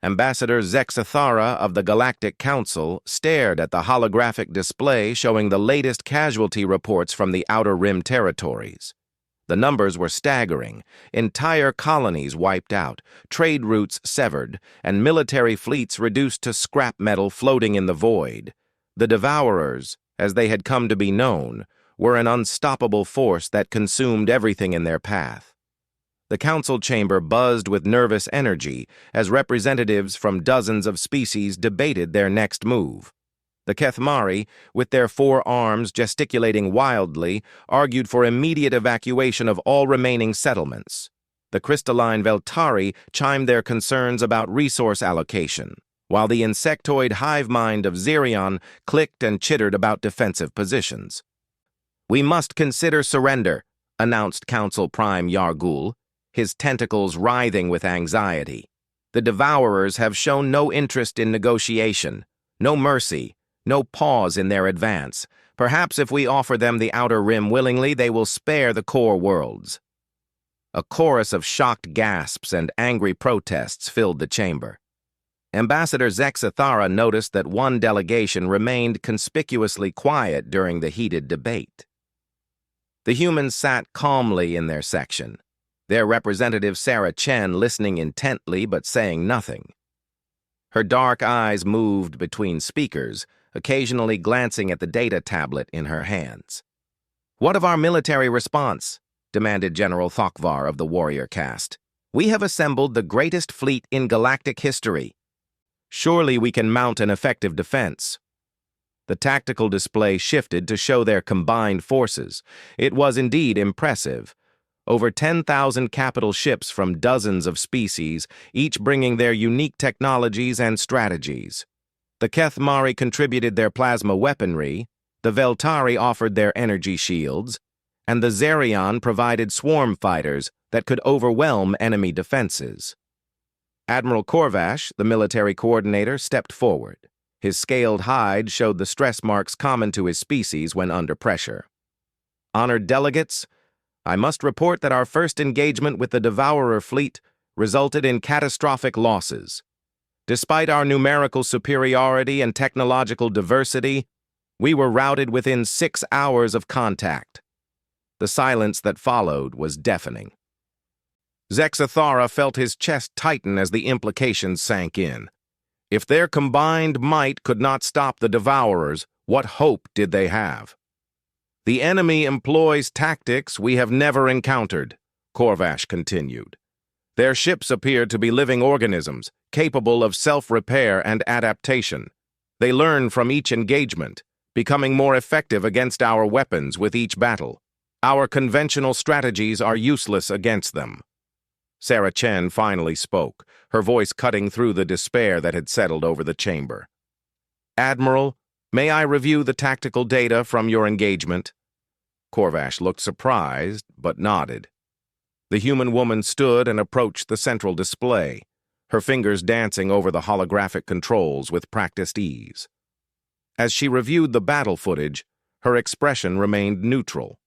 Ambassador Zexathara of the Galactic Council stared at the holographic display showing the latest casualty reports from the Outer Rim territories. The numbers were staggering. Entire colonies wiped out, trade routes severed, and military fleets reduced to scrap metal floating in the void. The Devourers, as they had come to be known, were an unstoppable force that consumed everything in their path. The council chamber buzzed with nervous energy as representatives from dozens of species debated their next move. The Kethmari, with their 4 arms gesticulating wildly, argued for immediate evacuation of all remaining settlements. The crystalline Veltari chimed their concerns about resource allocation, while the insectoid hive mind of Xerion clicked and chittered about defensive positions. "We must consider surrender," announced Council Prime Yargul, his tentacles writhing with anxiety. "The Devourers have shown no interest in negotiation, no mercy, no pause in their advance. Perhaps if we offer them the Outer Rim willingly, they will spare the core worlds." A chorus of shocked gasps and angry protests filled the chamber. Ambassador Zexathara noticed that one delegation remained conspicuously quiet during the heated debate. The humans sat calmly in their section, their representative Sarah Chen listening intently but saying nothing. Her dark eyes moved between speakers, occasionally glancing at the data tablet in her hands. "What of our military response?" demanded General Thokvar of the warrior caste. "We have assembled the greatest fleet in galactic history. Surely we can mount an effective defense." The tactical display shifted to show their combined forces. It was indeed impressive. Over 10,000 capital ships from dozens of species, each bringing their unique technologies and strategies. The Kethmari contributed their plasma weaponry, the Veltari offered their energy shields, and the Xerion provided swarm fighters that could overwhelm enemy defenses. Admiral Korvash, the military coordinator, stepped forward. His scaled hide showed the stress marks common to his species when under pressure. "Honored delegates, I must report that our first engagement with the Devourer fleet resulted in catastrophic losses. Despite our numerical superiority and technological diversity, we were routed within 6 hours of contact." The silence that followed was deafening. Zexathara felt his chest tighten as the implications sank in. If their combined might could not stop the Devourers, what hope did they have? "The enemy employs tactics we have never encountered," Korvash continued. "Their ships appear to be living organisms, capable of self-repair and adaptation. They learn from each engagement, becoming more effective against our weapons with each battle. Our conventional strategies are useless against them." Sarah Chen finally spoke, her voice cutting through the despair that had settled over the chamber. "Admiral, may I review the tactical data from your engagement?" Korvash looked surprised, but nodded. The human woman stood and approached the central display, her fingers dancing over the holographic controls with practiced ease. As she reviewed the battle footage, her expression remained neutral.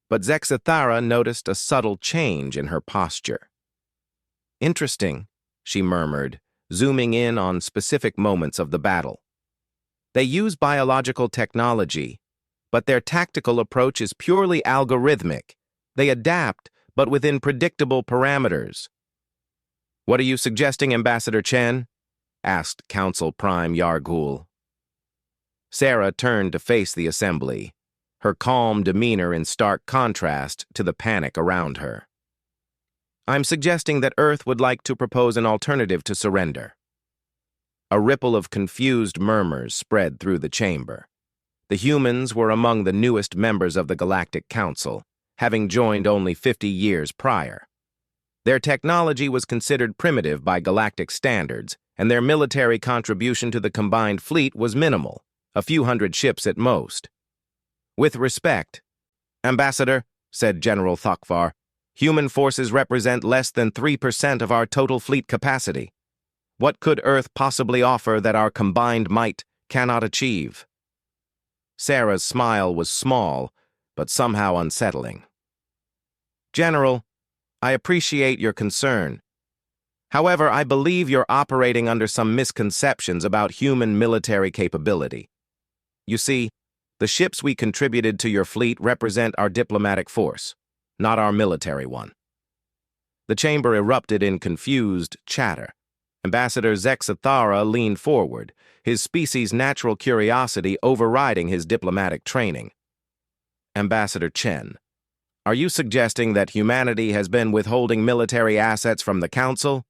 But Zexathara noticed a subtle change in her posture. "Interesting," she murmured, zooming in on specific moments of the battle. "They use biological technology, but their tactical approach is purely algorithmic. They adapt, but within predictable parameters." "What are you suggesting, Ambassador Chen?" asked Council Prime Yargul. Sarah turned to face the assembly, her calm demeanor in stark contrast to the panic around her. "I'm suggesting that Earth would like to propose an alternative to surrender." A ripple of confused murmurs spread through the chamber. The humans were among the newest members of the Galactic Council, having joined only 50 years prior. Their technology was considered primitive by galactic standards, and their military contribution to the combined fleet was minimal, a few hundred ships at most. "With respect, Ambassador," said General Thokvar, "human forces represent less than 3% of our total fleet capacity. What could Earth possibly offer that our combined might cannot achieve?" Sarah's smile was small, but somehow unsettling. "General, I appreciate your concern. However, I believe you're operating under some misconceptions about human military capability. You see, the ships we contributed to your fleet represent our diplomatic force, not our military one. The chamber erupted in confused chatter. Ambassador Zexathara leaned forward, his species' natural curiosity overriding his diplomatic training. Ambassador Chen, are you suggesting that humanity has been withholding military assets from the Council?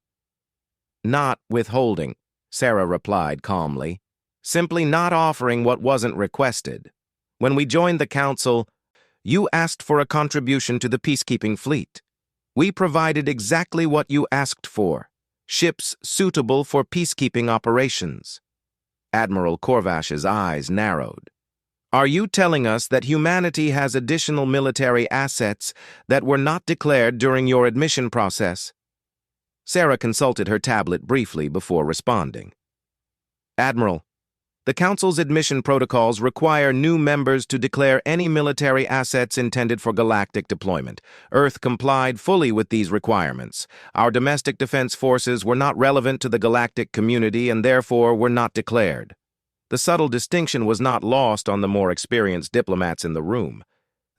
Not withholding, Sarah replied calmly. Simply not offering what wasn't requested. When we joined the Council, you asked for a contribution to the peacekeeping fleet. We provided exactly what you asked for, ships suitable for peacekeeping operations. Admiral Corvash's eyes narrowed. Are you telling us that humanity has additional military assets that were not declared during your admission process? Sarah consulted her tablet briefly before responding. Admiral, the Council's admission protocols require new members to declare any military assets intended for galactic deployment. Earth complied fully with these requirements. Our domestic defense forces were not relevant to the galactic community and therefore were not declared. The subtle distinction was not lost on the more experienced diplomats in the room.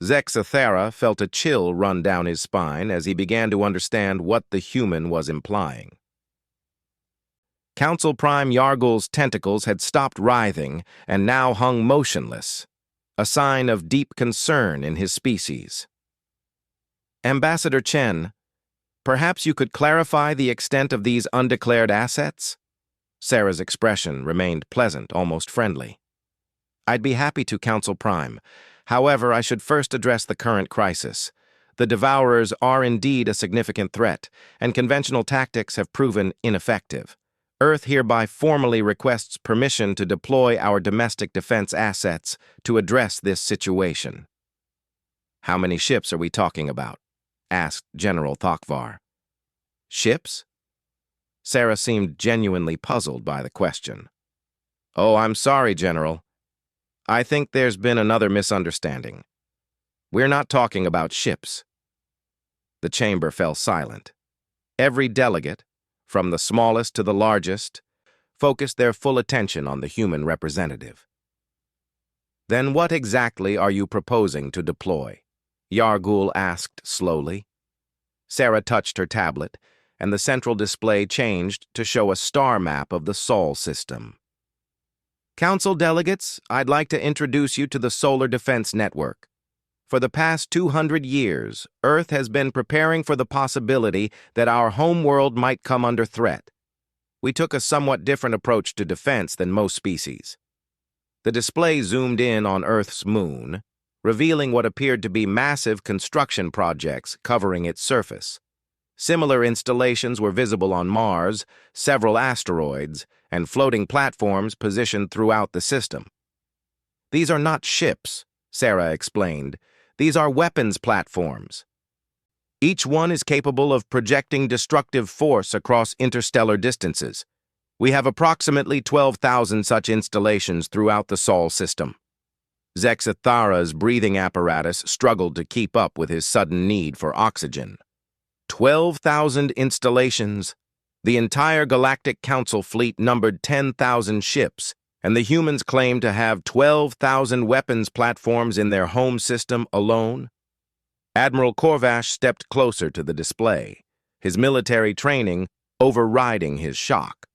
Zexathara felt a chill run down his spine as he began to understand what the human was implying. Council Prime Yargul's tentacles had stopped writhing and now hung motionless, a sign of deep concern in his species. Ambassador Chen, perhaps you could clarify the extent of these undeclared assets? Sarah's expression remained pleasant, almost friendly. I'd be happy to, Council Prime. However, I should first address the current crisis. The Devourers are indeed a significant threat, and conventional tactics have proven ineffective. Earth hereby formally requests permission to deploy our domestic defense assets to address this situation. How many ships are we talking about? Asked General Thokvar. Ships? Sarah seemed genuinely puzzled by the question. Oh, I'm sorry, General. I think there's been another misunderstanding. We're not talking about ships. The chamber fell silent. Every delegate, from the smallest to the largest, focused their full attention on the human representative. Then what exactly are you proposing to deploy? Yargul asked slowly. Sarah touched her tablet, and the central display changed to show a star map of the Sol system. Council delegates, I'd like to introduce you to the Solar Defense Network. For the past 200 years, Earth has been preparing for the possibility that our home world might come under threat. We took a somewhat different approach to defense than most species. The display zoomed in on Earth's moon, revealing what appeared to be massive construction projects covering its surface. Similar installations were visible on Mars, several asteroids, and floating platforms positioned throughout the system. These are not ships, Sarah explained. These are weapons platforms. Each one is capable of projecting destructive force across interstellar distances. We have approximately 12,000 such installations throughout the Sol system. Zexathara's breathing apparatus struggled to keep up with his sudden need for oxygen. 12,000 installations. The entire Galactic Council fleet numbered 10,000 ships, and the humans claimed to have 12,000 weapons platforms in their home system alone. Admiral Corvash stepped closer to the display, his military training overriding his shock.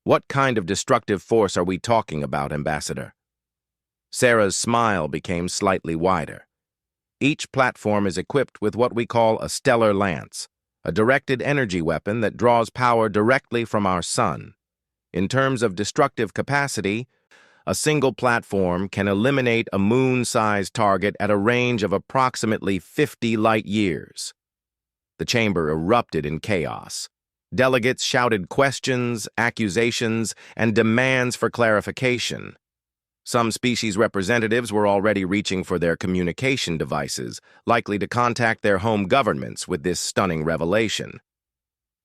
What kind of destructive force are we talking about, Ambassador? Sarah's smile became slightly wider. Each platform is equipped with what we call a stellar lance, a directed energy weapon that draws power directly from our sun. In terms of destructive capacity, a single platform can eliminate a moon-sized target at a range of approximately 50 light-years. The chamber erupted in chaos. Delegates shouted questions, accusations, and demands for clarification. Some species representatives were already reaching for their communication devices, likely to contact their home governments with this stunning revelation.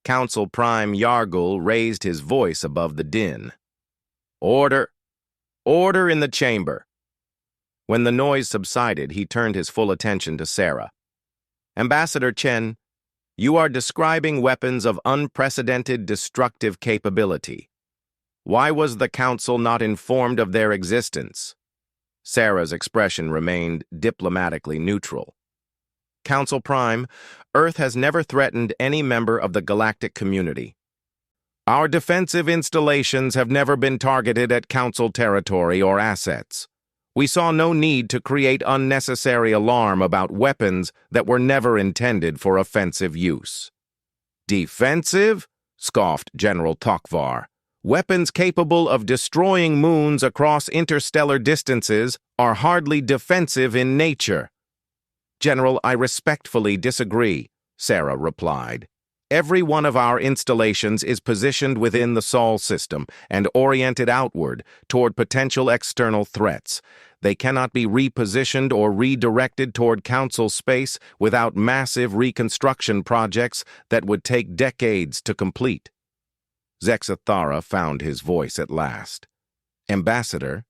Council Prime Yargul raised his voice above the din. Order! Order in the chamber! When the noise subsided, he turned his full attention to Sarah. Ambassador Chen, You are describing weapons of unprecedented destructive capability. Why was the Council not informed of their existence? Sarah's expression remained diplomatically neutral. Council Prime, Earth has never threatened any member of the galactic community. Our defensive installations have never been targeted at Council territory or assets. We saw no need to create unnecessary alarm about weapons that were never intended for offensive use. Defensive? Scoffed General Tokvar. Weapons capable of destroying moons across interstellar distances are hardly defensive in nature. General, I respectfully disagree, Sarah replied. Every one of our installations is positioned within the Sol system and oriented outward toward potential external threats. They cannot be repositioned or redirected toward Council space without massive reconstruction projects that would take decades to complete. Zexathara found his voice at last. Ambassador,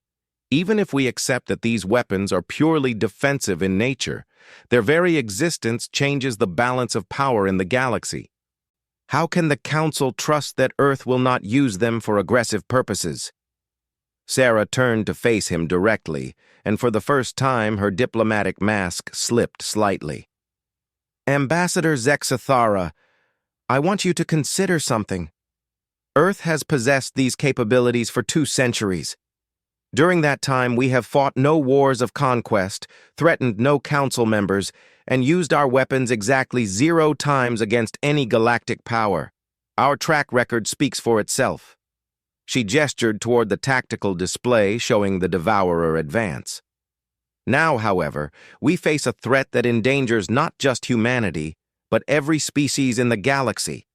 even if we accept that these weapons are purely defensive in nature, their very existence changes the balance of power in the galaxy. How can the Council trust that Earth will not use them for aggressive purposes? Sarah turned to face him directly, and for the first time her diplomatic mask slipped slightly. Ambassador Zexathara, I want you to consider something. Earth has possessed these capabilities for 2 centuries. During that time, we have fought no wars of conquest, threatened no council members, and used our weapons exactly 0 times against any galactic power. Our track record speaks for itself. She gestured toward the tactical display showing the Devourer advance. Now, however, we face a threat that endangers not just humanity, but every species in the galaxy.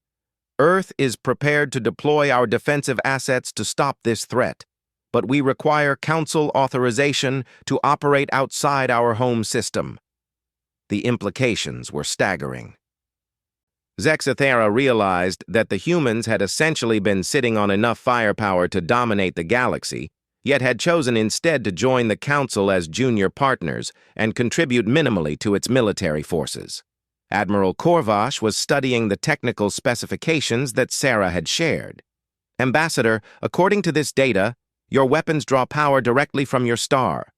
Earth is prepared to deploy our defensive assets to stop this threat, but we require Council authorization to operate outside our home system. The implications were staggering. Zexathara realized that the humans had essentially been sitting on enough firepower to dominate the galaxy, yet had chosen instead to join the Council as junior partners and contribute minimally to its military forces. Admiral Korvash was studying the technical specifications that Sarah had shared. Ambassador, according to this data, your weapons draw power directly from your star.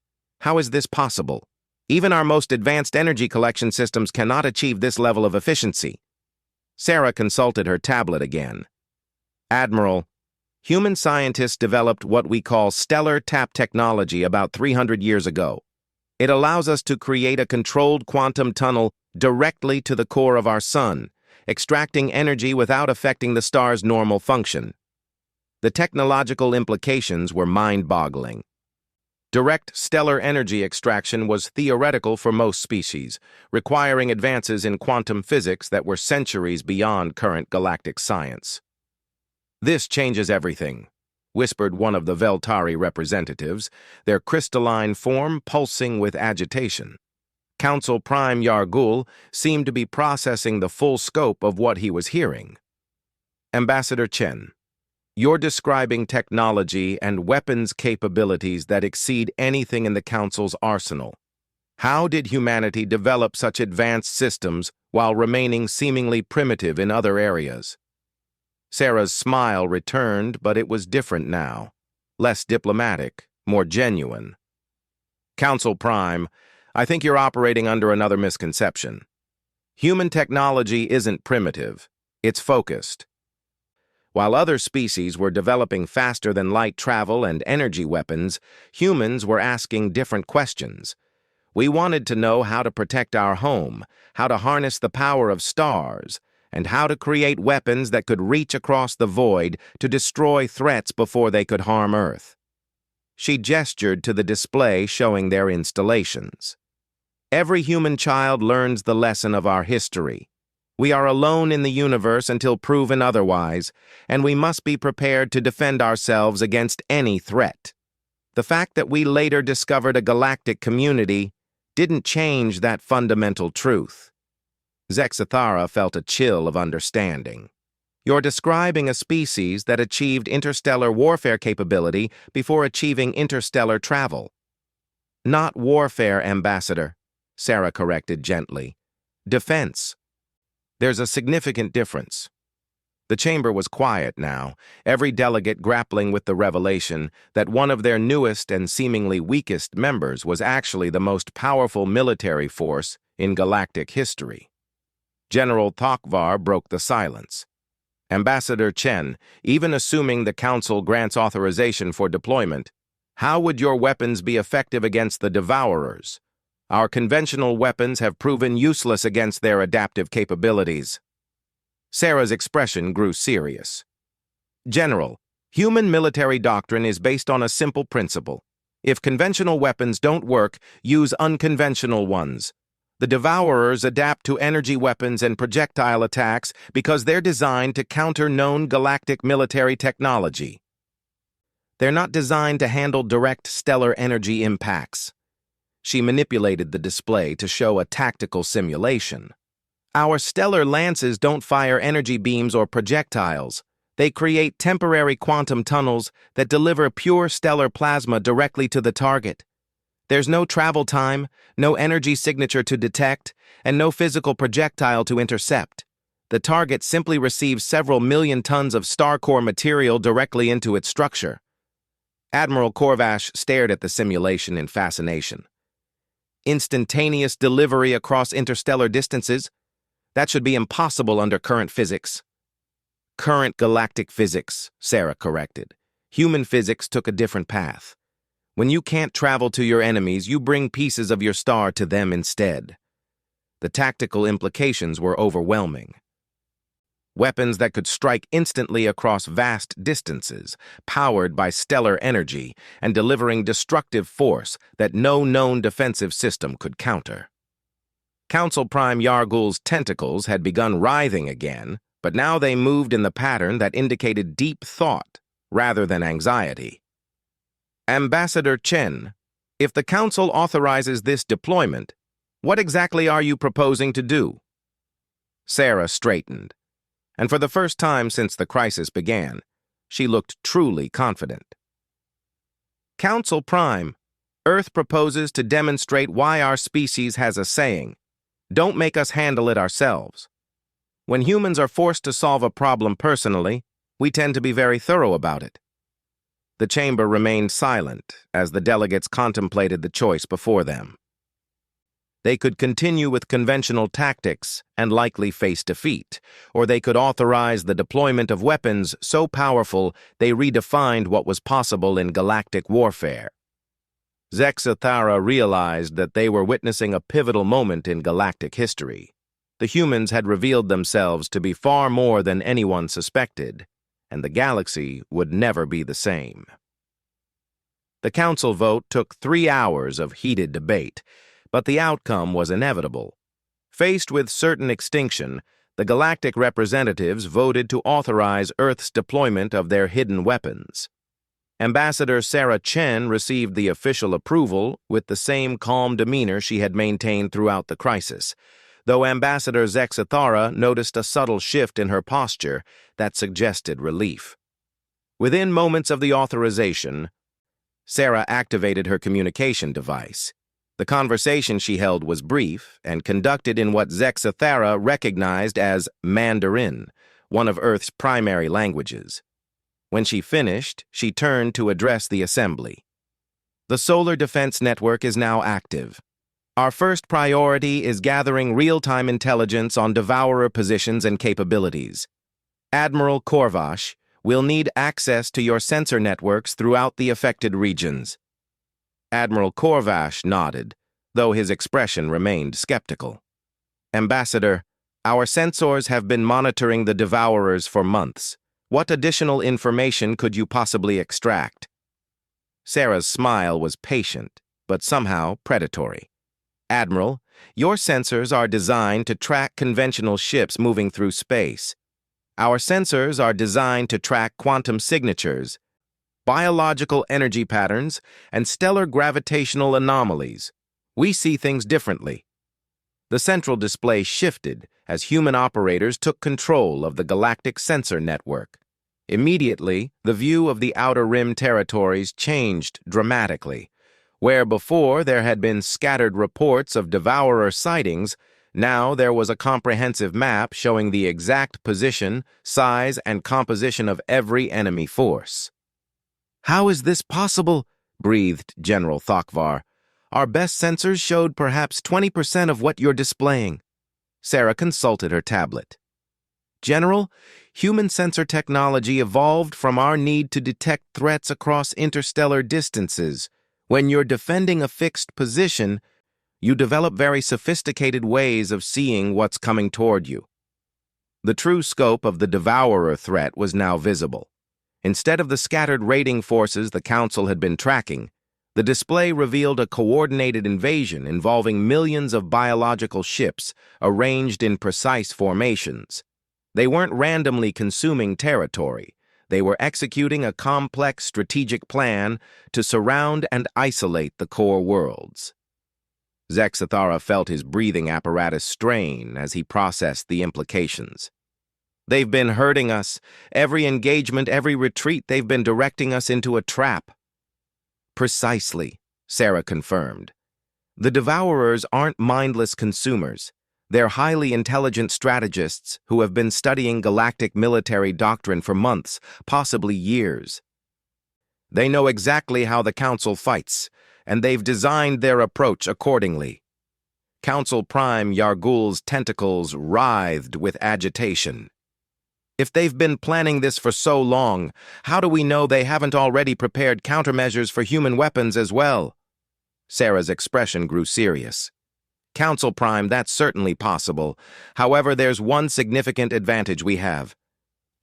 How is this possible? Even our most advanced energy collection systems cannot achieve this level of efficiency. Sarah consulted her tablet again. Admiral, human scientists developed what we call stellar tap technology about 300 years ago. It allows us to create a controlled quantum tunnel directly to the core of our sun, extracting energy without affecting the star's normal function. The technological implications were mind-boggling. Direct stellar energy extraction was theoretical for most species, requiring advances in quantum physics that were centuries beyond current galactic science. This changes everything, whispered one of the Veltari representatives, their crystalline form pulsing with agitation. Council Prime Yargul seemed to be processing the full scope of what he was hearing. Ambassador Chen, you're describing technology and weapons capabilities that exceed anything in the Council's arsenal. How did humanity develop such advanced systems while remaining seemingly primitive in other areas? Sarah's smile returned, but it was different now. Less diplomatic, more genuine. Council Prime, I think you're operating under another misconception. Human technology isn't primitive. It's focused. While other species were developing faster-than-light travel and energy weapons, humans were asking different questions. We wanted to know how to protect our home, how to harness the power of stars, and how to create weapons that could reach across the void to destroy threats before they could harm Earth. She gestured to the display showing their installations. Every human child learns the lesson of our history. We are alone in the universe until proven otherwise, and we must be prepared to defend ourselves against any threat. The fact that we later discovered a galactic community didn't change that fundamental truth. Zexathara felt a chill of understanding. You're describing a species that achieved interstellar warfare capability before achieving interstellar travel. Not warfare, Ambassador, Sarah corrected gently. Defense. There's a significant difference. The chamber was quiet now, every delegate grappling with the revelation that one of their newest and seemingly weakest members was actually the most powerful military force in galactic history. General Thokvar broke the silence. Ambassador Chen, even assuming the Council grants authorization for deployment, how would your weapons be effective against the Devourers? Our conventional weapons have proven useless against their adaptive capabilities. Sarah's expression grew serious. General, human military doctrine is based on a simple principle. If conventional weapons don't work, use unconventional ones. The Devourers adapt to energy weapons and projectile attacks because they're designed to counter known galactic military technology. They're not designed to handle direct stellar energy impacts. She manipulated the display to show a tactical simulation. Our stellar lances don't fire energy beams or projectiles. They create temporary quantum tunnels that deliver pure stellar plasma directly to the target. There's no travel time, no energy signature to detect, and no physical projectile to intercept. The target simply receives several million tons of star core material directly into its structure. Admiral Korvash stared at the simulation in fascination. Instantaneous delivery across interstellar distances? That should be impossible under current physics. Current galactic physics, Sarah corrected. Human physics took a different path. When you can't travel to your enemies, you bring pieces of your star to them instead. The tactical implications were overwhelming. Weapons that could strike instantly across vast distances, powered by stellar energy, and delivering destructive force that no known defensive system could counter. Council Prime Yargul's tentacles had begun writhing again, but now they moved in the pattern that indicated deep thought rather than anxiety. Ambassador Chen, if the Council authorizes this deployment, what exactly are you proposing to do? Sarah straightened, and for the first time since the crisis began, she looked truly confident. Council Prime, Earth proposes to demonstrate why our species has a saying, "Don't make us handle it ourselves." When humans are forced to solve a problem personally, we tend to be very thorough about it. The chamber remained silent as the delegates contemplated the choice before them. They could continue with conventional tactics and likely face defeat, or they could authorize the deployment of weapons so powerful they redefined what was possible in galactic warfare. Zexathara realized that they were witnessing a pivotal moment in galactic history. The humans had revealed themselves to be far more than anyone suspected, and the galaxy would never be the same. The council vote took 3 hours of heated debate, but the outcome was inevitable. Faced with certain extinction, the galactic representatives voted to authorize Earth's deployment of their hidden weapons. Ambassador Sarah Chen received the official approval with the same calm demeanor she had maintained throughout the crisis, though Ambassador Zexathara noticed a subtle shift in her posture that suggested relief. Within moments of the authorization, Sarah activated her communication device. The conversation she held was brief and conducted in what Zexathara recognized as Mandarin, one of Earth's primary languages. When she finished, she turned to address the assembly. The Solar Defense Network is now active. Our first priority is gathering real-time intelligence on Devourer positions and capabilities. Admiral Korvash will need access to your sensor networks throughout the affected regions. Admiral Korvash nodded, though his expression remained skeptical. Ambassador, our sensors have been monitoring the Devourers for months. What additional information could you possibly extract? Sarah's smile was patient, but somehow predatory. Admiral, your sensors are designed to track conventional ships moving through space. Our sensors are designed to track quantum signatures, biological energy patterns, and stellar gravitational anomalies. We see things differently. The central display shifted as human operators took control of the galactic sensor network. Immediately, the view of the Outer Rim territories changed dramatically. Where before there had been scattered reports of Devourer sightings, Now there was a comprehensive map showing the exact position, size, and composition of every enemy force. "How is this possible?" breathed General Thakvar. "Our best sensors showed perhaps 20% of what you're displaying." Sarah consulted her tablet. "General, human sensor technology evolved from our need to detect threats across interstellar distances. When you're defending a fixed position, you develop very sophisticated ways of seeing what's coming toward you." The true scope of the Devourer threat was now visible. Instead of the scattered raiding forces the Council had been tracking, the display revealed a coordinated invasion involving millions of biological ships arranged in precise formations. They weren't randomly consuming territory. They were executing a complex strategic plan to surround and isolate the core worlds. Zexathara felt his breathing apparatus strain as he processed the implications. "They've been hurting us. Every engagement, every retreat, they've been directing us into a trap." "Precisely," Sarah confirmed. "The Devourers aren't mindless consumers. They're highly intelligent strategists who have been studying galactic military doctrine for months, possibly years. They know exactly how the Council fights, and they've designed their approach accordingly." Council Prime Yargul's tentacles writhed with agitation. "If they've been planning this for so long, how do we know they haven't already prepared countermeasures for human weapons as well?" Sarah's expression grew serious. "Council Prime, that's certainly possible. However, there's one significant advantage we have.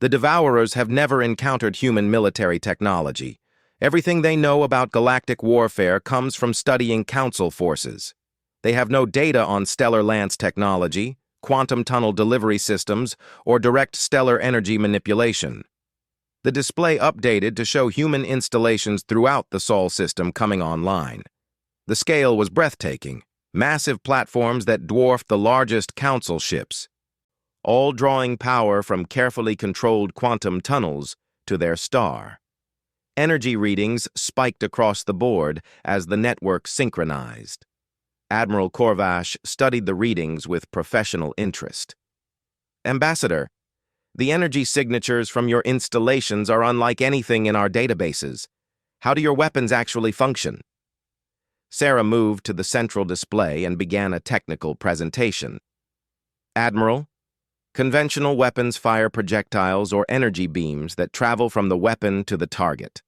The Devourers have never encountered human military technology. Everything they know about galactic warfare comes from studying Council forces. They have no data on stellar lance technology, quantum tunnel delivery systems, or direct stellar energy manipulation. The display updated to show human installations throughout the Sol system coming online. The scale was breathtaking, massive platforms that dwarfed the largest Council ships, all drawing power from carefully controlled quantum tunnels to their star. Energy readings spiked across the board as the network synchronized. Admiral Korvash studied the readings with professional interest. "Ambassador, the energy signatures from your installations are unlike anything in our databases. How do your weapons actually function?" Sarah moved to the central display and began a technical presentation. "Admiral, conventional weapons fire projectiles or energy beams that travel from the weapon to the target.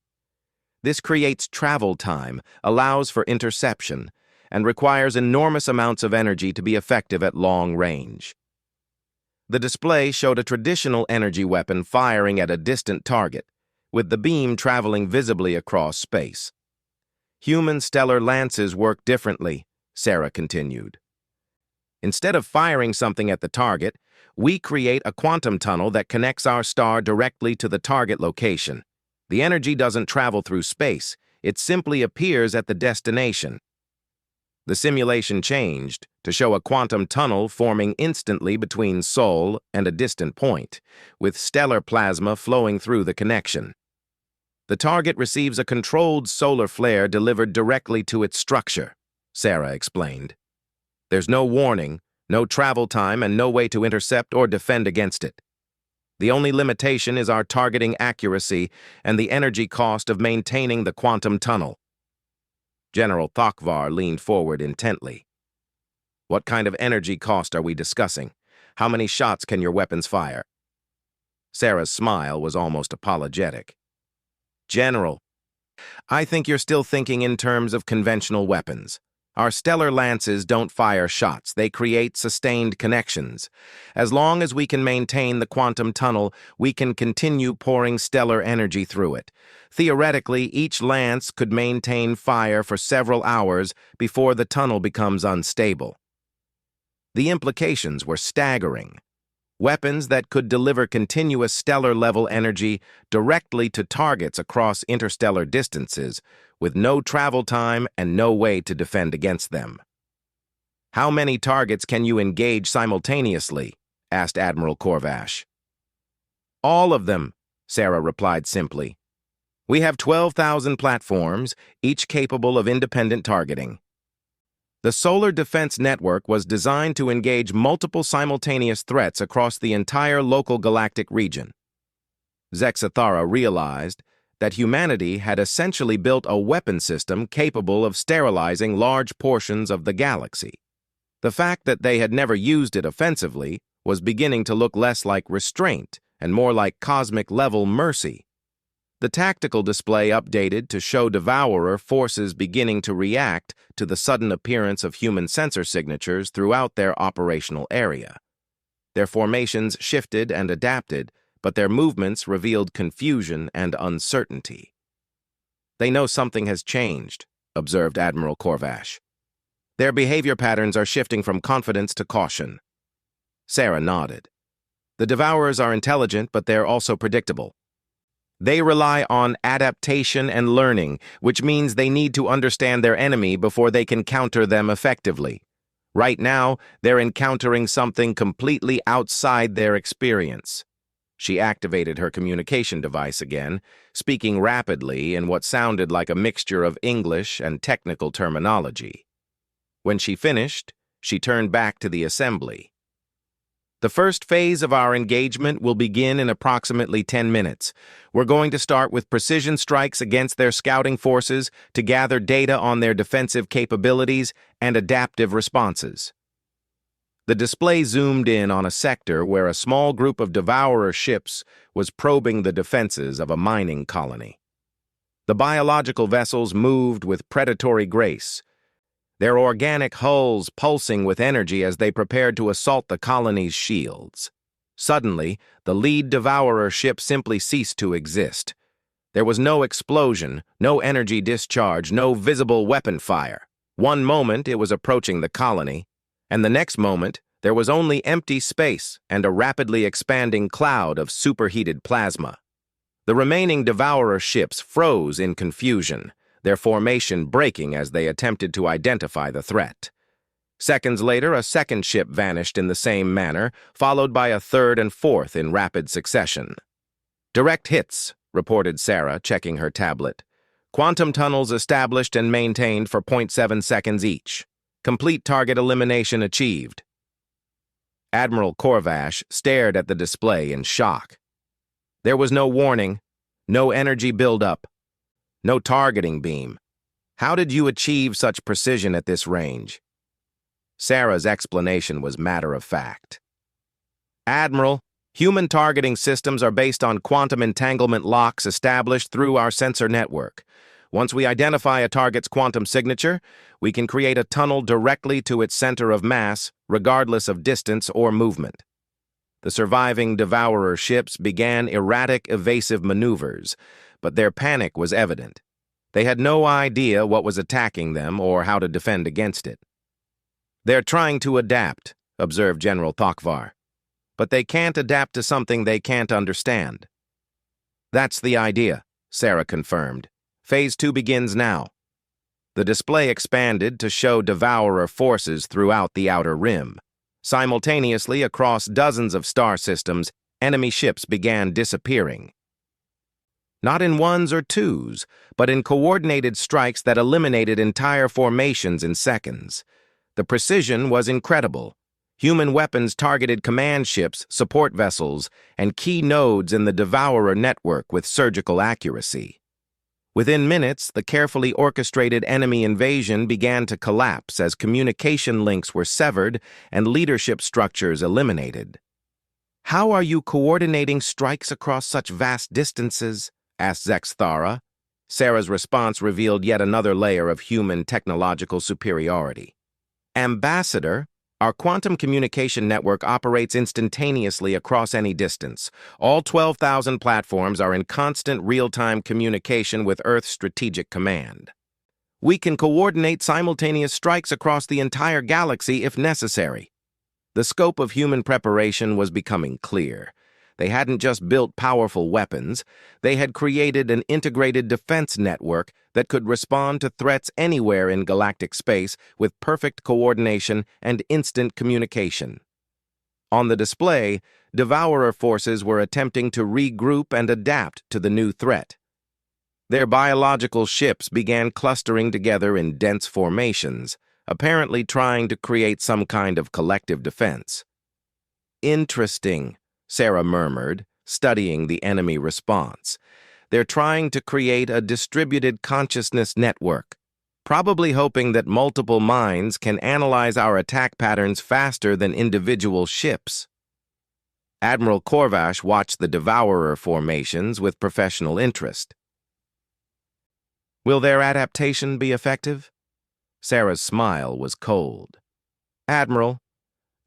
This creates travel time, allows for interception, and requires enormous amounts of energy to be effective at long range." The display showed a traditional energy weapon firing at a distant target, with the beam traveling visibly across space. "Human stellar lances work differently," Sarah continued. "Instead of firing something at the target, we create a quantum tunnel that connects our star directly to the target location. The energy doesn't travel through space, it simply appears at the destination." The simulation changed to show a quantum tunnel forming instantly between Sol and a distant point, with stellar plasma flowing through the connection. "The target receives a controlled solar flare delivered directly to its structure," Sarah explained. "There's no warning, no travel time, and no way to intercept or defend against it. The only limitation is our targeting accuracy and the energy cost of maintaining the quantum tunnel." General Thakvar leaned forward intently. "What kind of energy cost are we discussing? How many shots can your weapons fire?" Sarah's smile was almost apologetic. "General, I think you're still thinking in terms of conventional weapons. Our stellar lances don't fire shots, they create sustained connections. As long as we can maintain the quantum tunnel, we can continue pouring stellar energy through it. Theoretically, each lance could maintain fire for several hours before the tunnel becomes unstable." The implications were staggering. Weapons that could deliver continuous stellar-level energy directly to targets across interstellar distances, with no travel time and no way to defend against them. "How many targets can you engage simultaneously?" asked Admiral Korvash. "All of them," Sarah replied simply. "We have 12,000 platforms, each capable of independent targeting." The Solar Defense Network was designed to engage multiple simultaneous threats across the entire local galactic region. Zexathara realized that humanity had essentially built a weapon system capable of sterilizing large portions of the galaxy. The fact that they had never used it offensively was beginning to look less like restraint and more like cosmic-level mercy. The tactical display updated to show Devourer forces beginning to react to the sudden appearance of human sensor signatures throughout their operational area. Their formations shifted and adapted, but their movements revealed confusion and uncertainty. "They know something has changed," observed Admiral Corvash. "Their behavior patterns are shifting from confidence to caution." Sarah nodded. "The Devourers are intelligent, but they're also predictable. They rely on adaptation and learning, which means they need to understand their enemy before they can counter them effectively. Right now, they're encountering something completely outside their experience." She activated her communication device again, speaking rapidly in what sounded like a mixture of English and technical terminology. When she finished, she turned back to the assembly. "The first phase of our engagement will begin in approximately 10 minutes. We're going to start with precision strikes against their scouting forces to gather data on their defensive capabilities and adaptive responses." The display zoomed in on a sector where a small group of Devourer ships was probing the defenses of a mining colony. The biological vessels moved with predatory grace, their organic hulls pulsing with energy as they prepared to assault the colony's shields. Suddenly, the lead Devourer ship simply ceased to exist. There was no explosion, no energy discharge, no visible weapon fire. One moment it was approaching the colony, and the next moment there was only empty space and a rapidly expanding cloud of superheated plasma. The remaining Devourer ships froze in confusion, their formation breaking as they attempted to identify the threat. Seconds later, a second ship vanished in the same manner, followed by a third and fourth in rapid succession. "Direct hits," reported Sarah, checking her tablet. "Quantum tunnels established and maintained for 0.7 seconds each. Complete target elimination achieved." Admiral Corvash stared at the display in shock. There was no warning, no energy buildup, no targeting beam. "How did you achieve such precision at this range?" Sarah's explanation was matter-of-fact. "Admiral, human targeting systems are based on quantum entanglement locks established through our sensor network. Once we identify a target's quantum signature, we can create a tunnel directly to its center of mass, regardless of distance or movement." The surviving Devourer ships began erratic, evasive maneuvers, but their panic was evident. They had no idea what was attacking them or how to defend against it. "They're trying to adapt," observed General Thokvar. "But they can't adapt to something they can't understand." "That's the idea," Sarah confirmed. "Phase 2 begins now." The display expanded to show Devourer forces throughout the Outer Rim. Simultaneously, across dozens of star systems, enemy ships began disappearing. Not in ones or twos, but in coordinated strikes that eliminated entire formations in seconds. The precision was incredible. Human weapons targeted command ships, support vessels, and key nodes in the Devourer network with surgical accuracy. Within minutes, the carefully orchestrated enemy invasion began to collapse as communication links were severed and leadership structures eliminated. "How are you coordinating strikes across such vast distances?" asked Zexathara. Sarah's response revealed yet another layer of human technological superiority. "Ambassador, our quantum communication network operates instantaneously across any distance. All 12,000 platforms are in constant real-time communication with Earth's strategic command. We can coordinate simultaneous strikes across the entire galaxy if necessary." The scope of human preparation was becoming clear. They hadn't just built powerful weapons, they had created an integrated defense network that could respond to threats anywhere in galactic space with perfect coordination and instant communication. On the display, Devourer forces were attempting to regroup and adapt to the new threat. Their biological ships began clustering together in dense formations, apparently trying to create some kind of collective defense. "Interesting," Sarah murmured, studying the enemy response. "They're trying to create a distributed consciousness network, probably hoping that multiple minds can analyze our attack patterns faster than individual ships." Admiral Corvash watched the Devourer formations with professional interest. "Will their adaptation be effective?" Sarah's smile was cold. "Admiral,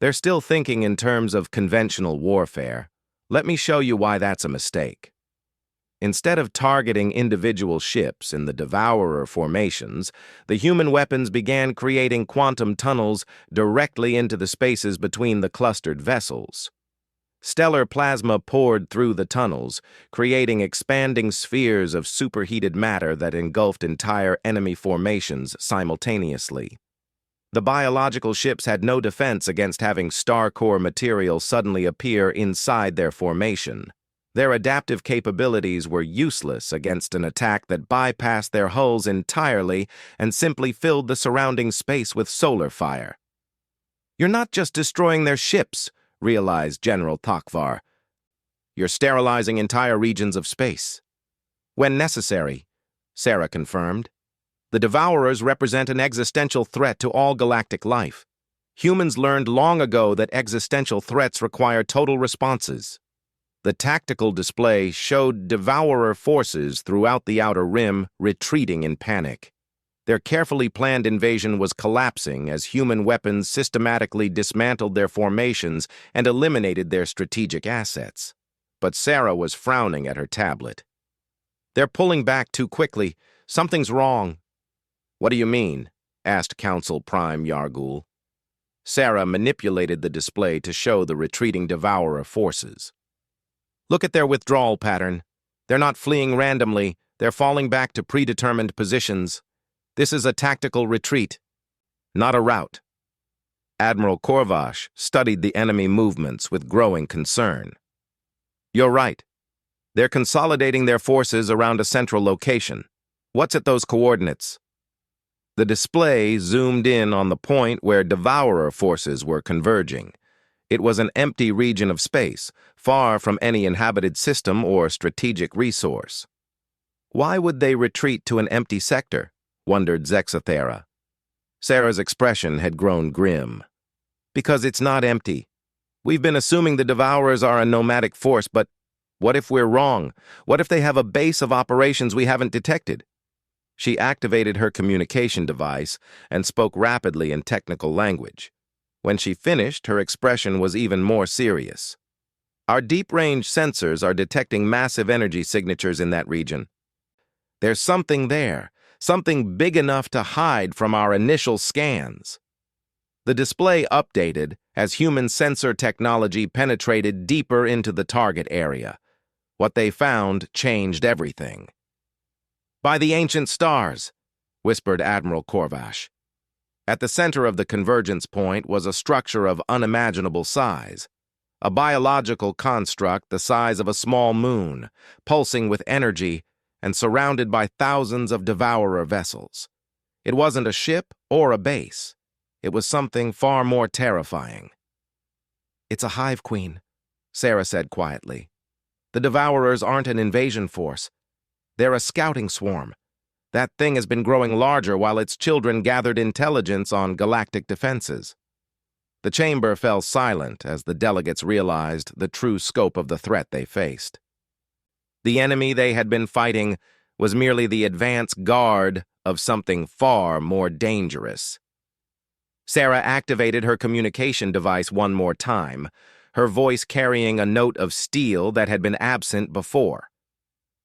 they're still thinking in terms of conventional warfare. Let me show you why that's a mistake. Instead of targeting individual ships in the Devourer formations, the human weapons began creating quantum tunnels directly into the spaces between the clustered vessels. Stellar plasma poured through the tunnels, creating expanding spheres of superheated matter that engulfed entire enemy formations simultaneously. The biological ships had no defense against having star core material suddenly appear inside their formation. Their adaptive capabilities were useless against an attack that bypassed their hulls entirely and simply filled the surrounding space with solar fire. "You're not just destroying their ships," realized General Takvar. "You're sterilizing entire regions of space." "When necessary," Sarah confirmed. "The Devourers represent an existential threat to all galactic life. Humans learned long ago that existential threats require total responses." The tactical display showed Devourer forces throughout the Outer Rim retreating in panic. Their carefully planned invasion was collapsing as human weapons systematically dismantled their formations and eliminated their strategic assets. But Sarah was frowning at her tablet. "They're pulling back too quickly. Something's wrong." "What do you mean?" asked Council Prime Yargul. Sarah manipulated the display to show the retreating Devourer forces. "Look at their withdrawal pattern. They're not fleeing randomly, they're falling back to predetermined positions. This is a tactical retreat, not a rout." Admiral Corvash studied the enemy movements with growing concern. "You're right. They're consolidating their forces around a central location. What's at those coordinates?" The display zoomed in on the point where Devourer forces were converging. It was an empty region of space, far from any inhabited system or strategic resource. "Why would they retreat to an empty sector?" wondered Zexathera. Sarah's expression had grown grim. "Because it's not empty. We've been assuming the Devourers are a nomadic force, but what if we're wrong? What if they have a base of operations we haven't detected?" She activated her communication device and spoke rapidly in technical language. When she finished, her expression was even more serious. "Our deep-range sensors are detecting massive energy signatures in that region. There's something there, something big enough to hide from our initial scans." The display updated as human sensor technology penetrated deeper into the target area. What they found changed everything. "By the ancient stars," whispered Admiral Corvash. At the center of the convergence point was a structure of unimaginable size, a biological construct the size of a small moon, pulsing with energy and surrounded by thousands of Devourer vessels. It wasn't a ship or a base. It was something far more terrifying. "It's a hive queen," Sarah said quietly. "The Devourers aren't an invasion force. They're a scouting swarm. That thing has been growing larger while its children gathered intelligence on galactic defenses." The chamber fell silent as the delegates realized the true scope of the threat they faced. The enemy they had been fighting was merely the advance guard of something far more dangerous. Sarah activated her communication device one more time, her voice carrying a note of steel that had been absent before.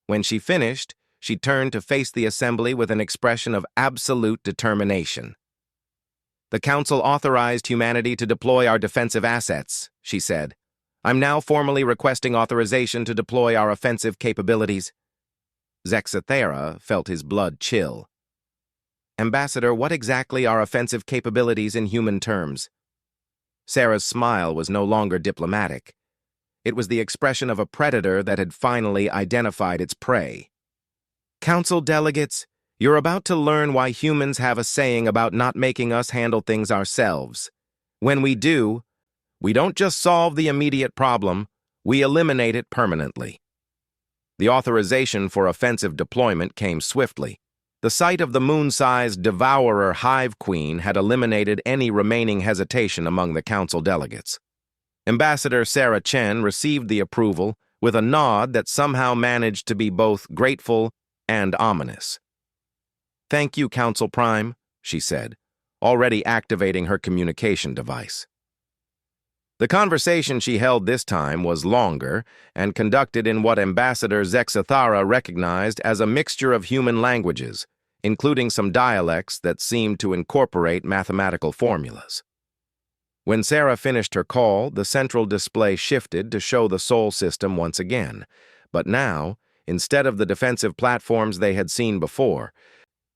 When she finished, she turned to face the assembly with an expression of absolute determination. "The Council authorized humanity to deploy our defensive assets," she said. "I'm now formally requesting authorization to deploy our offensive capabilities." Zexathera felt his blood chill. "Ambassador, what exactly are offensive capabilities in human terms?" Sarah's smile was no longer diplomatic. It was the expression of a predator that had finally identified its prey. "Council delegates, You're about to learn why humans have a saying about not making us handle things ourselves. When we do, we don't just solve the immediate problem, we eliminate it permanently. The authorization for offensive deployment came swiftly. The sight of the moon-sized devourer hive queen had eliminated any remaining hesitation among the council delegates. Ambassador Sarah Chen received the approval with a nod that somehow managed to be both grateful and ominous. "Thank you, Council Prime," she said, already activating her communication device. The conversation she held this time was longer and conducted in what Ambassador Zexathara recognized as a mixture of human languages, including some dialects that seemed to incorporate mathematical formulas. When Sarah finished her call, the central display shifted to show the Sol system once again, but now, instead of the defensive platforms they had seen before,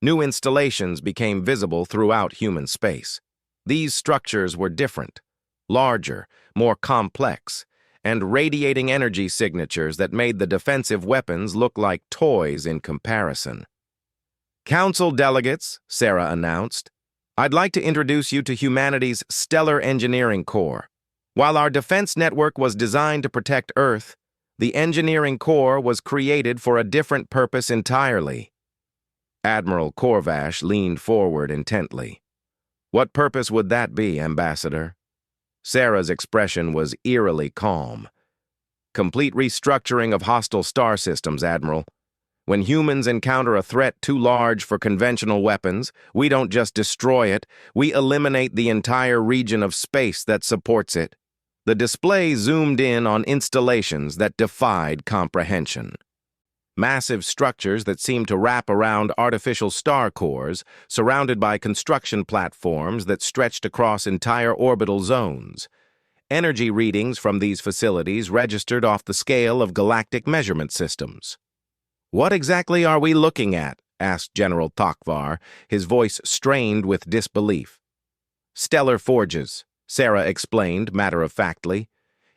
new installations became visible throughout human space. These structures were different, larger, more complex, and radiating energy signatures that made the defensive weapons look like toys in comparison. "Council delegates," Sarah announced, "I'd like to introduce you to humanity's Stellar Engineering Corps. While our defense network was designed to protect Earth, the Engineering Corps was created for a different purpose entirely." Admiral Corvash leaned forward intently. "What purpose would that be, Ambassador?" Sarah's expression was eerily calm. "Complete restructuring of hostile star systems, Admiral. When humans encounter a threat too large for conventional weapons, we don't just destroy it, we eliminate the entire region of space that supports it." The display zoomed in on installations that defied comprehension. Massive structures that seemed to wrap around artificial star cores, surrounded by construction platforms that stretched across entire orbital zones. Energy readings from these facilities registered off the scale of galactic measurement systems. "What exactly are we looking at?" asked General Takvar, his voice strained with disbelief. "Stellar forges," Sarah explained matter-of-factly.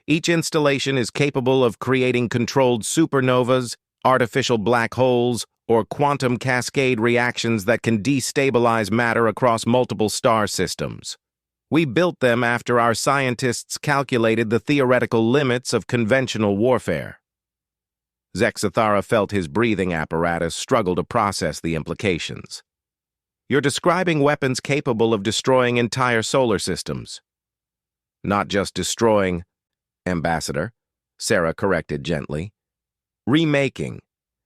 "Each installation is capable of creating controlled supernovas, artificial black holes, or quantum cascade reactions that can destabilize matter across multiple star systems. We built them after our scientists calculated the theoretical limits of conventional warfare." Zexathara felt his breathing apparatus struggle to process the implications. "You're describing weapons capable of destroying entire solar systems." "Not just destroying, Ambassador," Sarah corrected gently. "Remaking.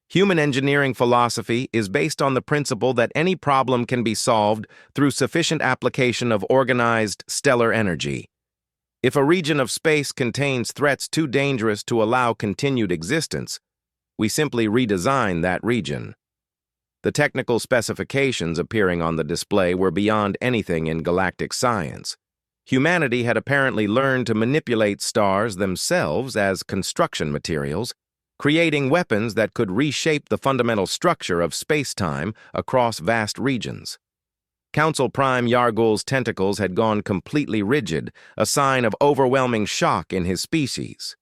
Human engineering philosophy is based on the principle that any problem can be solved through sufficient application of organized stellar energy. If a region of space contains threats too dangerous to allow continued existence, we simply redesign that region." The technical specifications appearing on the display were beyond anything in galactic science. Humanity had apparently learned to manipulate stars themselves as construction materials, creating weapons that could reshape the fundamental structure of space-time across vast regions. Council Prime Yargul's tentacles had gone completely rigid, a sign of overwhelming shock in his species.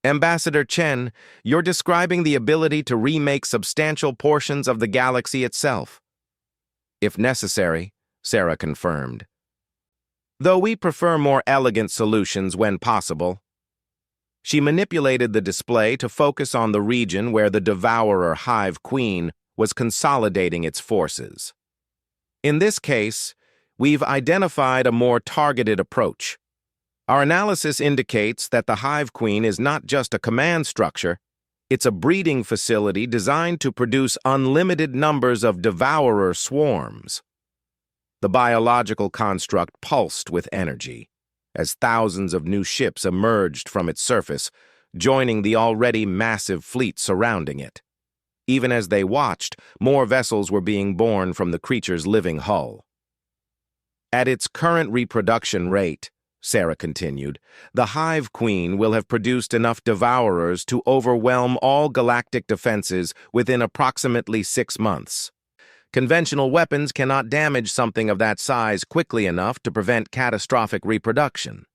"Ambassador Chen, you're describing the ability to remake substantial portions of the galaxy itself." "If necessary," Sarah confirmed. "Though we prefer more elegant solutions when possible." She manipulated the display to focus on the region where the devourer hive queen was consolidating its forces. "In this case, we've identified a more targeted approach. Our analysis indicates that the hive queen is not just a command structure, it's a breeding facility designed to produce unlimited numbers of devourer swarms." The biological construct pulsed with energy as thousands of new ships emerged from its surface, joining the already massive fleet surrounding it. Even as they watched, more vessels were being born from the creature's living hull. "At its current reproduction rate," Sarah continued, "the hive queen will have produced enough devourers to overwhelm all galactic defenses within approximately 6 months. Conventional weapons cannot damage something of that size quickly enough to prevent catastrophic reproduction."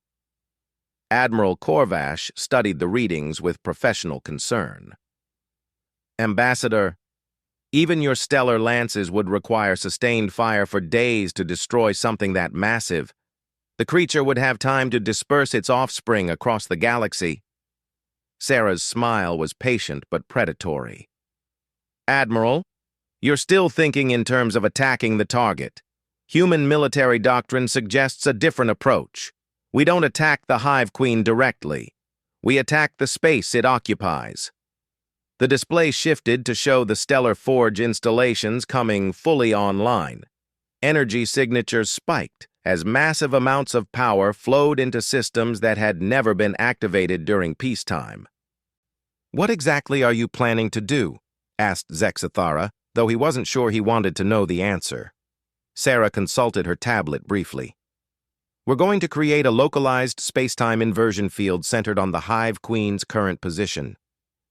Admiral Corvash studied the readings with professional concern. "Ambassador, Even your stellar lances would require sustained fire for days to destroy something that massive. The creature would have time to disperse its offspring across the galaxy. Sarah's smile was patient but predatory. Admiral, you're still thinking in terms of attacking the target. Human military doctrine suggests a different approach. We don't attack the Hive Queen directly. We attack the space it occupies. The display shifted to show the Stellar Forge installations coming fully online. Energy signatures spiked as massive amounts of power flowed into systems that had never been activated during peacetime. "What exactly are you planning to do?" asked Zexathara, though he wasn't sure he wanted to know the answer. Sarah consulted her tablet briefly. "We're going to create a localized space-time inversion field centered on the Hive Queen's current position.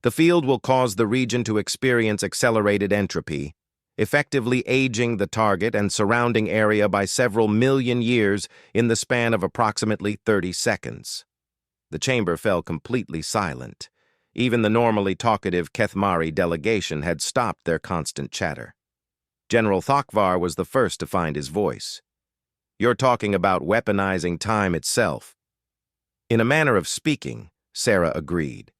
The field will cause the region to experience accelerated entropy, effectively aging the target and surrounding area by several million years in the span of approximately 30 seconds. The chamber fell completely silent. Even the normally talkative Kethmari delegation had stopped their constant chatter. General Thakvar was the first to find his voice. "You're talking about weaponizing time itself." In a manner of speaking, Sarah agreed.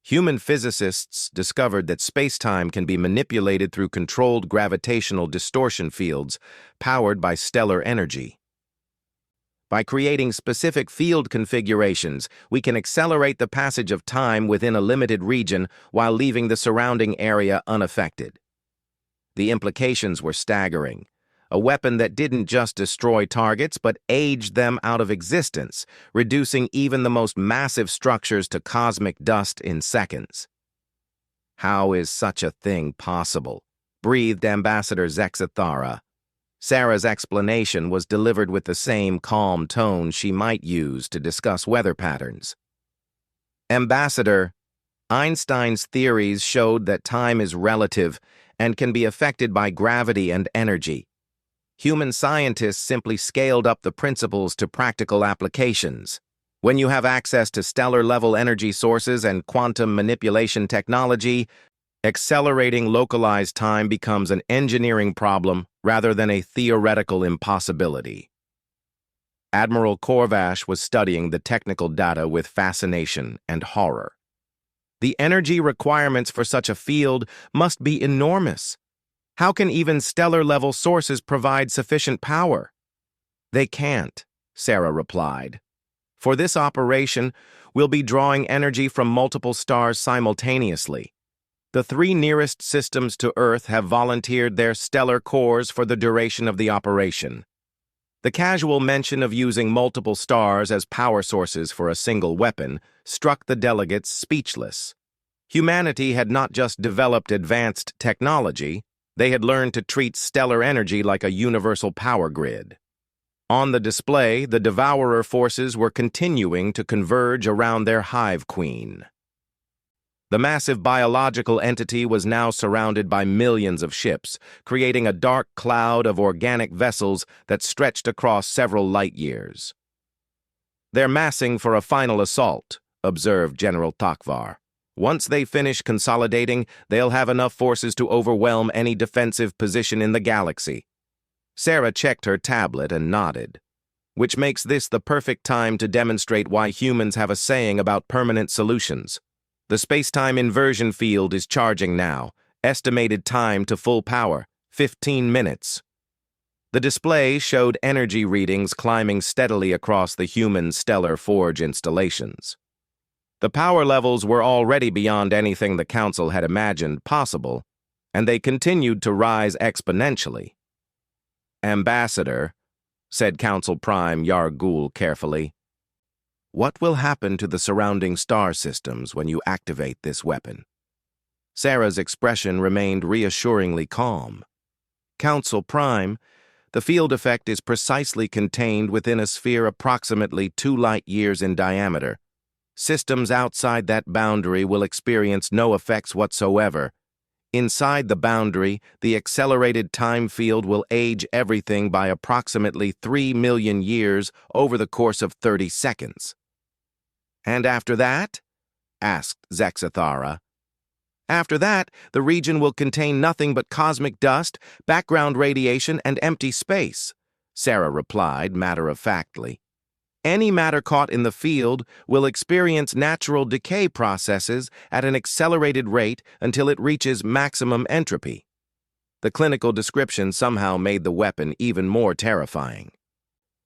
Human physicists discovered that space-time can be manipulated through controlled gravitational distortion fields powered by stellar energy. By creating specific field configurations, we can accelerate the passage of time within a limited region while leaving the surrounding area unaffected. The implications were staggering. A weapon that didn't just destroy targets but aged them out of existence, reducing even the most massive structures to cosmic dust in seconds. "How is such a thing possible?" breathed Ambassador Zexathara. Sarah's explanation was delivered with the same calm tone she might use to discuss weather patterns. "Ambassador, Einstein's theories showed that time is relative and can be affected by gravity and energy. Human scientists simply scaled up the principles to practical applications. When you have access to stellar-level energy sources and quantum manipulation technology, accelerating localized time becomes an engineering problem rather than a theoretical impossibility." Admiral Korvash was studying the technical data with fascination and horror. The energy requirements for such a field must be enormous. How can even stellar-level sources provide sufficient power? "They can't," Sarah replied. "For this operation, we'll be drawing energy from multiple stars simultaneously. The 3 nearest systems to Earth have volunteered their stellar cores for the duration of the operation." The casual mention of using multiple stars as power sources for a single weapon struck the delegates speechless. Humanity had not just developed advanced technology, they had learned to treat stellar energy like a universal power grid. On the display, the Devourer forces were continuing to converge around their Hive Queen. The massive biological entity was now surrounded by millions of ships, creating a dark cloud of organic vessels that stretched across several light years. "They're massing for a final assault," observed General Takvar. "Once they finish consolidating, they'll have enough forces to overwhelm any defensive position in the galaxy." Sarah checked her tablet and nodded, which makes this the perfect time to demonstrate why humans have a saying about permanent solutions. The space-time inversion field is charging now. Estimated time to full power, 15 minutes. The display showed energy readings climbing steadily across the human Stellar Forge installations. The power levels were already beyond anything the Council had imagined possible, and they continued to rise exponentially. "Ambassador," said Council Prime Yargul carefully, "what will happen to the surrounding star systems when you activate this weapon?" Sarah's expression remained reassuringly calm. "Council Prime, the field effect is precisely contained within a sphere approximately 2 light-years in diameter. Systems outside that boundary will experience no effects whatsoever. Inside the boundary, the accelerated time field will age everything by approximately 3 million years over the course of 30 seconds. "And after that?" asked Zexathara. After that, the region will contain nothing but cosmic dust, background radiation, and empty space, Sarah replied matter-of-factly. Any matter caught in the field will experience natural decay processes at an accelerated rate until it reaches maximum entropy. The clinical description somehow made the weapon even more terrifying.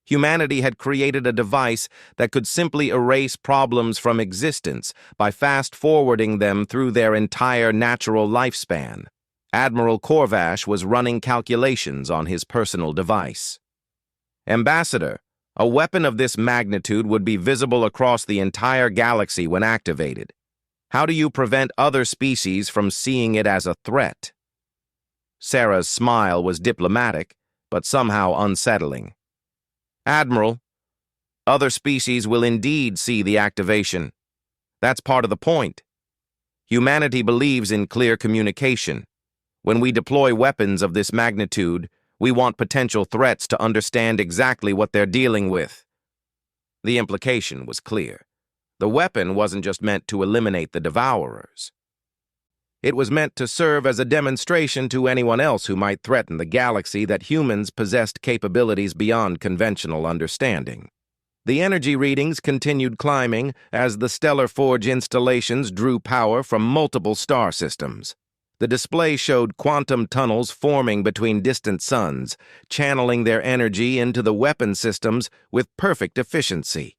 Humanity had created a device that could simply erase problems from existence by fast-forwarding them through their entire natural lifespan. Admiral Corvash was running calculations on his personal device. Ambassador, a weapon of this magnitude would be visible across the entire galaxy when activated. How do you prevent other species from seeing it as a threat? Sarah's smile was diplomatic, but somehow unsettling. Admiral, other species will indeed see the activation. That's part of the point. Humanity believes in clear communication. When we deploy weapons of this magnitude, we want potential threats to understand exactly what they're dealing with. The implication was clear. The weapon wasn't just meant to eliminate the Devourers. It was meant to serve as a demonstration to anyone else who might threaten the galaxy that humans possessed capabilities beyond conventional understanding. The energy readings continued climbing as the Stellar Forge installations drew power from multiple star systems. The display showed quantum tunnels forming between distant suns, channeling their energy into the weapon systems with perfect efficiency.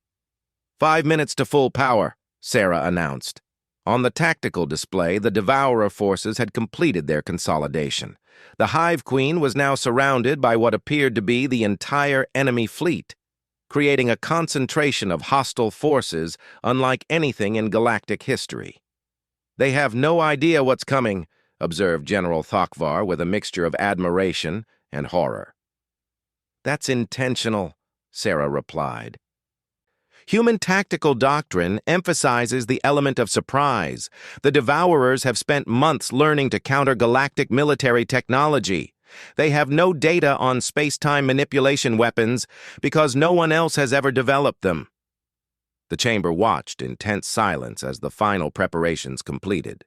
5 minutes to full power, Sarah announced. On the tactical display, the Devourer forces had completed their consolidation. The Hive Queen was now surrounded by what appeared to be the entire enemy fleet, creating a concentration of hostile forces unlike anything in galactic history. They have no idea what's coming, observed General Thokvar with a mixture of admiration and horror. That's intentional, Sarah replied. Human tactical doctrine emphasizes the element of surprise. The Devourers have spent months learning to counter galactic military technology. They have no data on space-time manipulation weapons because no one else has ever developed them. The chamber watched in tense silence as the final preparations completed.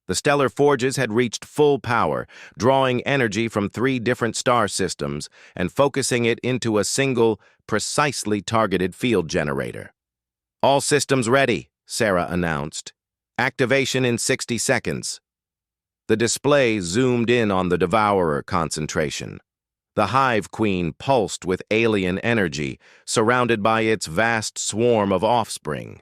The stellar forges had reached full power, drawing energy from 3 different star systems and focusing it into a single, precisely targeted field generator. All systems ready, Sarah announced. Activation in 60 seconds. The display zoomed in on the Devourer concentration. The Hive Queen pulsed with alien energy, surrounded by its vast swarm of offspring.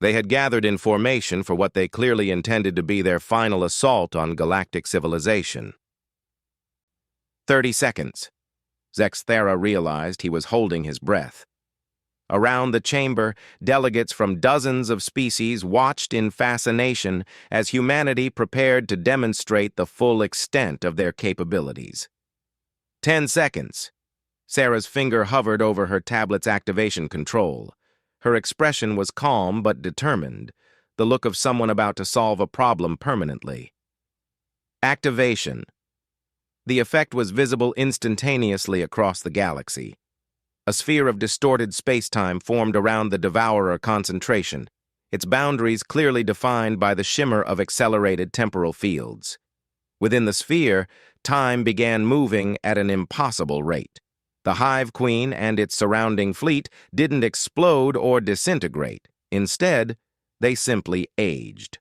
They had gathered in formation for what they clearly intended to be their final assault on galactic civilization. 30 seconds. Zexthera realized he was holding his breath. Around the chamber, delegates from dozens of species watched in fascination as humanity prepared to demonstrate the full extent of their capabilities. 10 seconds. Sarah's finger hovered over her tablet's activation control. Her expression was calm but determined, the look of someone about to solve a problem permanently. Activation. The effect was visible instantaneously across the galaxy. A sphere of distorted space-time formed around the Devourer concentration, its boundaries clearly defined by the shimmer of accelerated temporal fields. Within the sphere, time began moving at an impossible rate. The Hive Queen and its surrounding fleet didn't explode or disintegrate. Instead, they simply aged.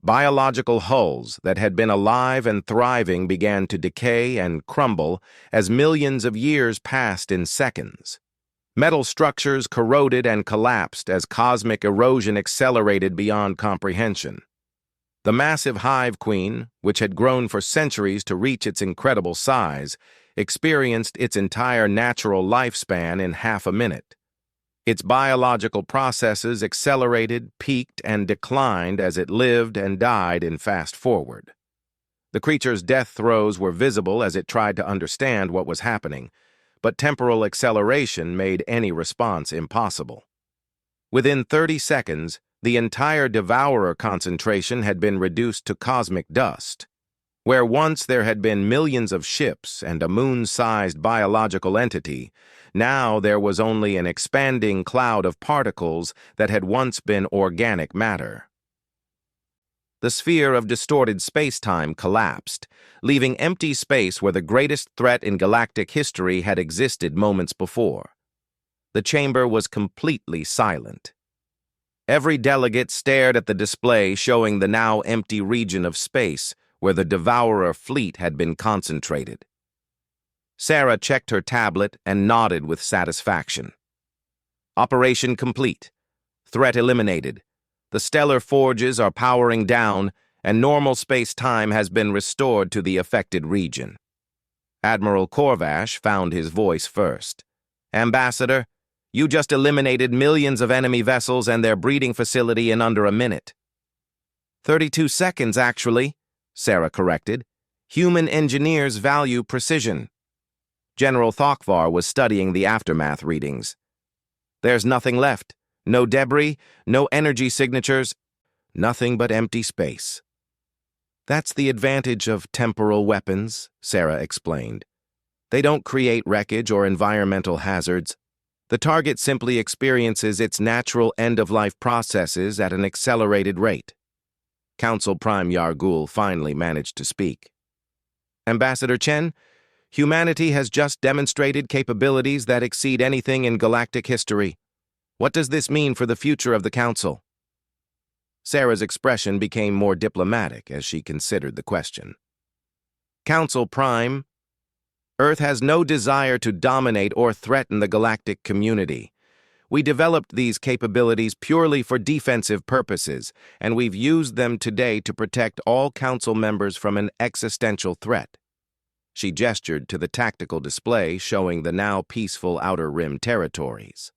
Biological hulls that had been alive and thriving began to decay and crumble as millions of years passed in seconds. Metal structures corroded and collapsed as cosmic erosion accelerated beyond comprehension. The massive Hive Queen, which had grown for centuries to reach its incredible size, experienced its entire natural lifespan in half a minute. Its biological processes accelerated, peaked, and declined as it lived and died in fast forward. The creature's death throes were visible as it tried to understand what was happening, but temporal acceleration made any response impossible. Within 30 seconds, the entire Devourer concentration had been reduced to cosmic dust. Where once there had been millions of ships and a moon-sized biological entity, now there was only an expanding cloud of particles that had once been organic matter. The sphere of distorted space-time collapsed, leaving empty space where the greatest threat in galactic history had existed moments before. The chamber was completely silent. Every delegate stared at the display showing the now empty region of space where the Devourer fleet had been concentrated. Sarah checked her tablet and nodded with satisfaction. Operation complete. Threat eliminated. The stellar forges are powering down, and normal space-time has been restored to the affected region. Admiral Corvash found his voice first. Ambassador, you just eliminated millions of enemy vessels and their breeding facility in under a minute. 32 seconds, actually, Sarah corrected. Human engineers value precision. General Thokvar was studying the aftermath readings. There's nothing left. No debris, no energy signatures, nothing but empty space. That's the advantage of temporal weapons, Sarah explained. They don't create wreckage or environmental hazards. The target simply experiences its natural end-of-life processes at an accelerated rate. Council Prime Yargul finally managed to speak. Ambassador Chen, humanity has just demonstrated capabilities that exceed anything in galactic history. What does this mean for the future of the Council? Sarah's expression became more diplomatic as she considered the question. Council Prime, Earth has no desire to dominate or threaten the galactic community. We developed these capabilities purely for defensive purposes, and we've used them today to protect all Council members from an existential threat. She gestured to the tactical display showing the now peaceful Outer Rim territories.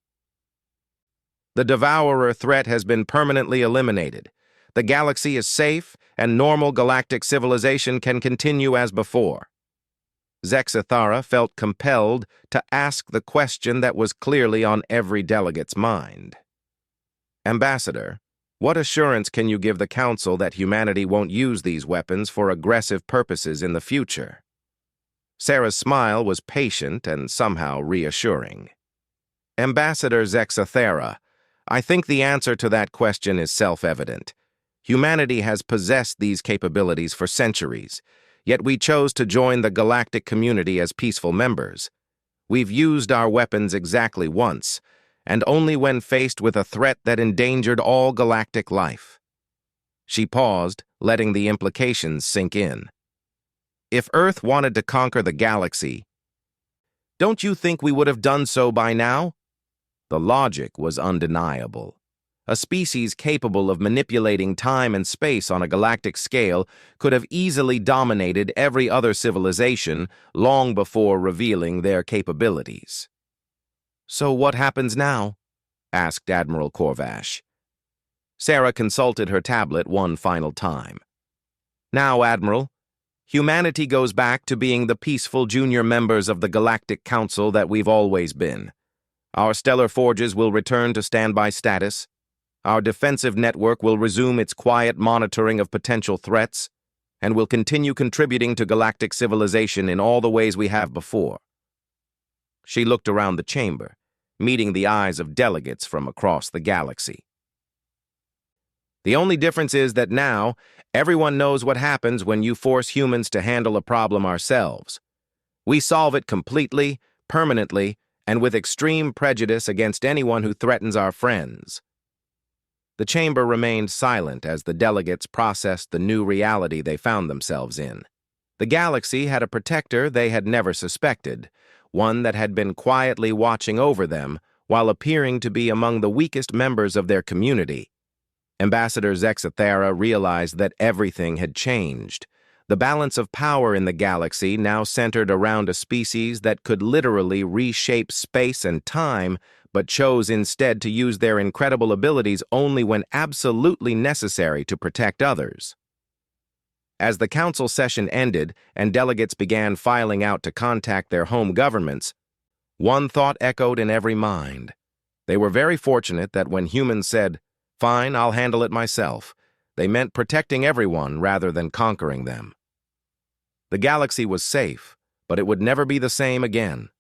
The Devourer threat has been permanently eliminated. The galaxy is safe, and normal galactic civilization can continue as before. Zexathara felt compelled to ask the question that was clearly on every delegate's mind. Ambassador, what assurance can you give the Council that humanity won't use these weapons for aggressive purposes in the future? Sarah's smile was patient and somehow reassuring. Ambassador Zexathara, I think the answer to that question is self-evident. Humanity has possessed these capabilities for centuries, yet we chose to join the galactic community as peaceful members. We've used our weapons exactly once, and only when faced with a threat that endangered all galactic life. She paused, letting the implications sink in. If Earth wanted to conquer the galaxy, don't you think we would have done so by now? The logic was undeniable. A species capable of manipulating time and space on a galactic scale could have easily dominated every other civilization long before revealing their capabilities. So what happens now? Asked Admiral Corvash. Sarah consulted her tablet one final time. Now, Admiral, humanity goes back to being the peaceful junior members of the Galactic Council that we've always been. Our stellar forges will return to standby status. Our defensive network will resume its quiet monitoring of potential threats, and will continue contributing to galactic civilization in all the ways we have before. She looked around the chamber, meeting the eyes of delegates from across the galaxy. The only difference is that now, everyone knows what happens when you force humans to handle a problem ourselves. We solve it completely, permanently, and with extreme prejudice against anyone who threatens our friends. The chamber remained silent as the delegates processed the new reality they found themselves in. The galaxy had a protector they had never suspected, one that had been quietly watching over them while appearing to be among the weakest members of their community. Ambassador Zexathara realized that everything had changed. The balance of power in the galaxy now centered around a species that could literally reshape space and time, but chose instead to use their incredible abilities only when absolutely necessary to protect others. As the council session ended and delegates began filing out to contact their home governments, one thought echoed in every mind. They were very fortunate that when humans said, "Fine, I'll handle it myself," they meant protecting everyone rather than conquering them. The galaxy was safe, but it would never be the same again.